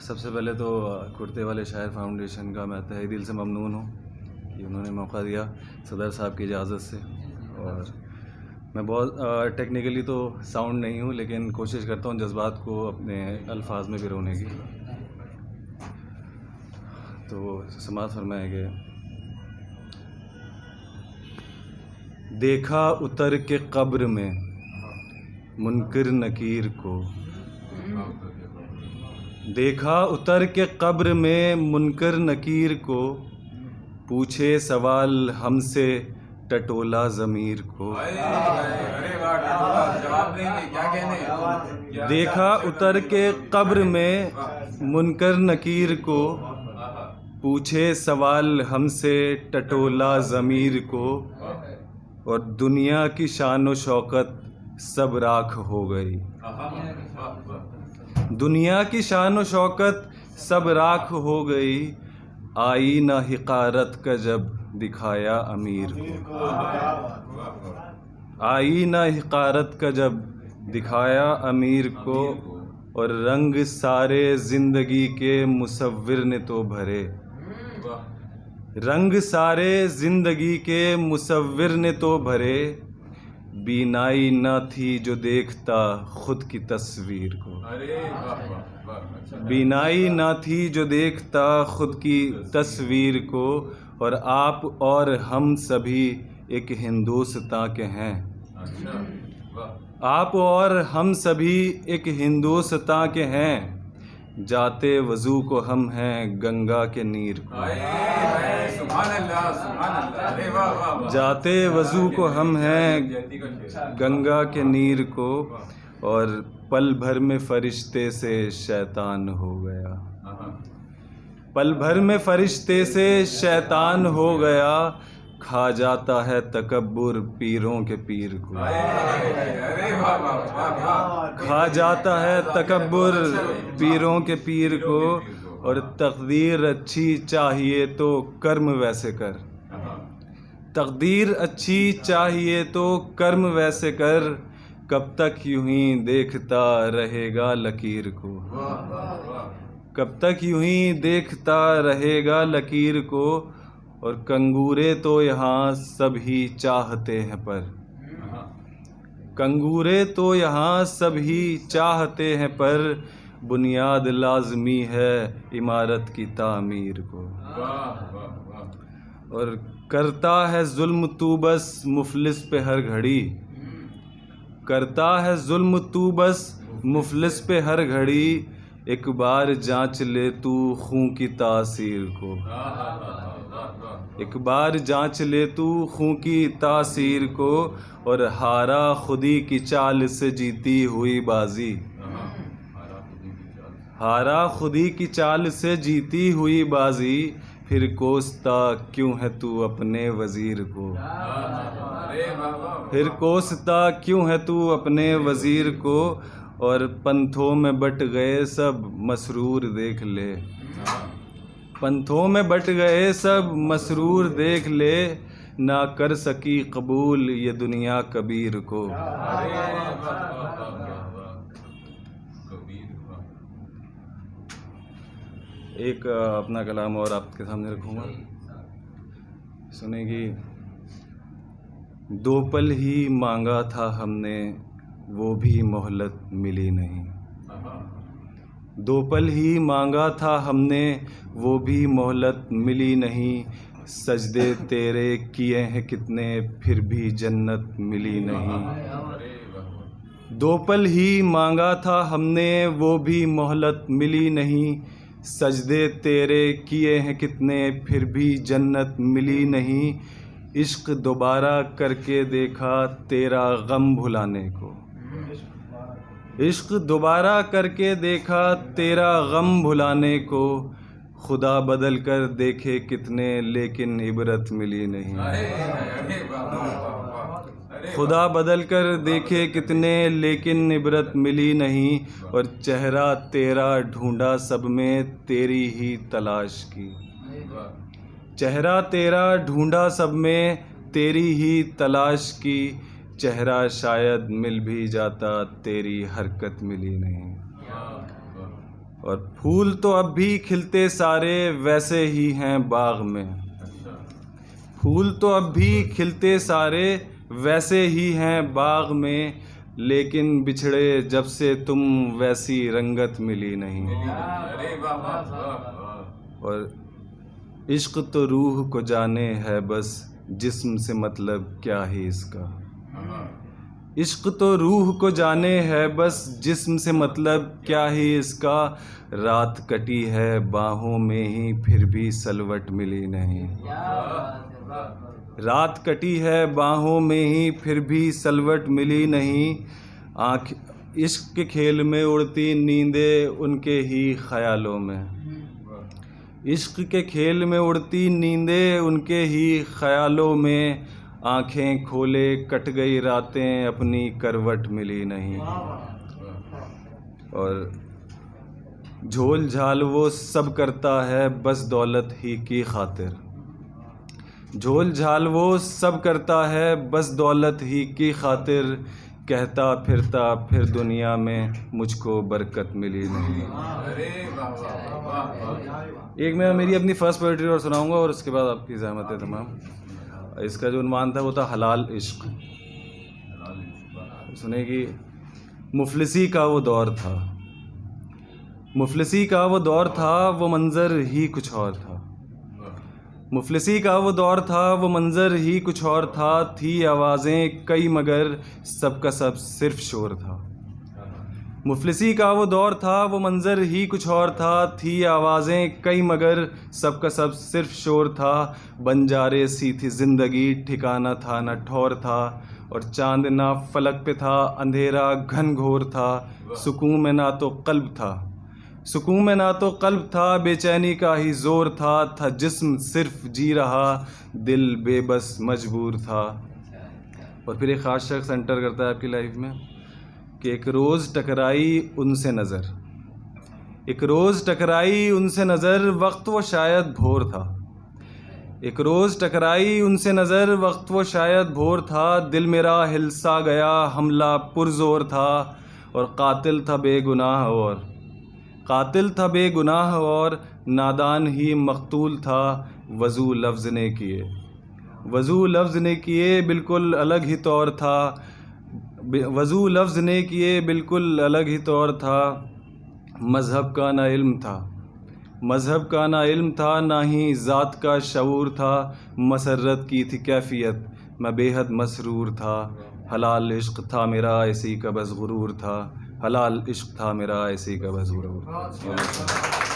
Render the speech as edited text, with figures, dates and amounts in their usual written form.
सबसे पहले तो कुर्ते वाले शायर फाउंडेशन का मैं तहे दिल से ममनून हूँ कि उन्होंने मौका दिया सदर साहब की इजाज़त से। और मैं बहुत टेक्निकली तो साउंड नहीं हूँ, लेकिन कोशिश करता हूँ जज्बात को अपने अल्फाज में पिरोने की। तो समाअत फरमाएंगे। देखा उतर के कब्र में मुनकर नकीर को, देखा उतर के कब्र में मुनकर नकीर को, पूछे सवाल हमसे टटोला ज़मीर को। देखा उतर के कब्र में मुनकर नकीर को, पूछे सवाल हमसे टटोला ज़मीर को, और दुनिया की शान व शौकत सब राख हो गई। दुनिया की शान व शौकत सब राख हो गई, आई ना हिकारत का जब दिखाया अमीर को। आई ना हिकारत का जब दिखाया अमीर को, और रंग सारे ज़िंदगी के मुसव्विर ने तो भरे। रंग सारे ज़िंदगी के मुसव्विर ने तो भरे, बीनाई न थी जो देखता खुद की तस्वीर को। बीनाई न थी जो देखता खुद की तस्वीर को, और आप और हम सभी एक हिंदुस्तान के हैं। आप और हम सभी एक हिंदुस्तान के हैं, जाते वज़ू को हम हैं गंगा के नीर को। जाते वज़ू को हम हैं गंगा के नीर को, और पल भर में फरिश्ते से शैतान हो गया। पल भर में फरिश्ते से शैतान हो गया, खा जाता है तकब्बुर पीरों के पीर को। खा जाता है तकब्बुर पीरों के पीर को, और तकदीर अच्छी चाहिए तो कर्म वैसे कर। तकदीर अच्छी चाहिए तो कर्म वैसे कर, कब तक यूं ही देखता रहेगा लकीर को। कब तक यूं ही देखता रहेगा लकीर को, और कंगूरे तो यहाँ सभी चाहते हैं पर। कंगूरे तो यहाँ सभी चाहते हैं पर, बुनियाद लाज़मी है इमारत की तामीर को। और करता है जुल्म तू बस मुफलिस पे हर घड़ी। करता है जुल्म तू बस मुफलिस पे हर घड़ी, एक बार जांच ले तू खून की तासीर को। एक बार जांच ले तू खून की तासीर को, और हारा खुदी की चाल से जीती हुई बाजी। हारा खुदी की चाल से जीती हुई बाजी, फिर कोसता क्यों है तू अपने वज़ीर को। फिर कोसता क्यों है तू अपने वज़ीर को, और पंथों में बट गए सब मसरूर देख ले। पंथों में बट गए सब मसरूर देख ले, ना कर सकी कबूल ये दुनिया कबीर को। एक अपना कलाम और आपके सामने रखूँगा, सुनेगी। दो पल ही मांगा था हमने, वो भी मोहलत मिली नहीं। दो पल ही मांगा था हमने, वो भी मोहलत मिली नहीं। सजदे तेरे किए हैं कितने, फिर भी जन्नत मिली नहीं। दो पल ही मांगा था हमने, वो भी मोहलत मिली नहीं। सजदे तेरे किए हैं कितने, फिर भी जन्नत मिली नहीं। इश्क दोबारा करके देखा तेरा गम भुलाने को। इश्क दोबारा करके देखा तेरा गम भुलाने को, खुदा बदल कर देखे कितने लेकिन इबरत मिली नहीं। खुदा बदल कर देखे कितने लेकिन इबरत मिली नहीं। और चेहरा तेरा ढूंढा सब में तेरी ही तलाश की। चेहरा तेरा ढूंढा सब में तेरी ही तलाश की। चेहरा शायद मिल भी जाता तेरी हरकत मिली नहीं। और फूल तो अब भी खिलते सारे वैसे ही हैं बाग में। फूल तो अब भी खिलते सारे वैसे ही हैं बाग में, लेकिन बिछड़े जब से तुम वैसी रंगत मिली नहीं। और इश्क तो रूह को जाने है बस, जिस्म से मतलब क्या ही इसका। इश्क तो रूह को जाने है बस, जिस्म से मतलब क्या ही इसका। रात कटी है बाहों में ही फिर भी सलवट मिली नहीं। रात कटी है बाहों में ही फिर भी सलवट मिली नहीं। आँख इश्क के खेल में उड़ती नींदें उनके ही ख्यालों में। इश्क के खेल में उड़ती नींदें उनके ही ख्यालों में। आँखें खोले कट गई रातें अपनी करवट मिली नहीं। और झोल झाल वो सब करता है बस दौलत ही की खातिर। झोल झाल वो सब करता है बस दौलत ही की खातिर। कहता फिरता फिर दुनिया में मुझको बरकत मिली नहीं। एक मैं मेरी अपनी फर्स्ट पोइट्री और सुनाऊंगा और उसके बाद आपकी ज़हमत है तमाम। इसका जो उन्वान था वो था हलाल इश्क। सुने कि मुफलिसी का वो दौर था, मुफलिसी का वो दौर था, वो मंज़र ही कुछ और था। मुफलिसी का वो दौर था, वो मंज़र ही कुछ और था। थी आवाज़ें कई मगर सबका सब सिर्फ शोर था। मुफलिसी का वो दौर था, वो मंज़र ही कुछ और था। थी आवाज़ें कई मगर सबका सब सिर्फ शोर था। बंजारे सी थी ज़िंदगी, ठिकाना था न ठौर था। और चांद ना फलक पे था, अंधेरा घन घोर था। सुकून में ना तो कल्ब था, सुकून में ना तो कल्ब था। बेचैनी का ही ज़ोर था जिस्म सिर्फ जी रहा, दिल बेबस मजबूर था। और फिर एक ख़ास शख्स एंटर करता है आपकी लाइफ में कि एक रोज़ टकराई उनसे नज़र, एक रोज़ टकराई उनसे नज़र, वक्त वो शायद भोर था। एक रोज़ टकराई उनसे नज़र, वक्त वो शायद भोर था। दिल मेरा हिलसा गया, हमला पुरज़ोर था। और कातिल था बेगुनाह, और कातिल था बेगुनाह, और नादान ही मकतूल था। वज़ू लफ्ज़ ने किए, वज़ू लफ्ज़ ने किए बिल्कुल अलग ही तौर था। वज़ू लफ्ज़ ने किए बिल्कुल अलग ही तौर था। मज़हब का ना इल्म था, मज़हब का ना इल्म था, ना ही ज़ात का शऊर था। मसरत की थी कैफ़ियत, मैं बेहद मसरूर था। हलाल इश्क था मेरा इसी का बस गुरूर था। हलाल इश्क था मेरा इसी का बस गुरूर।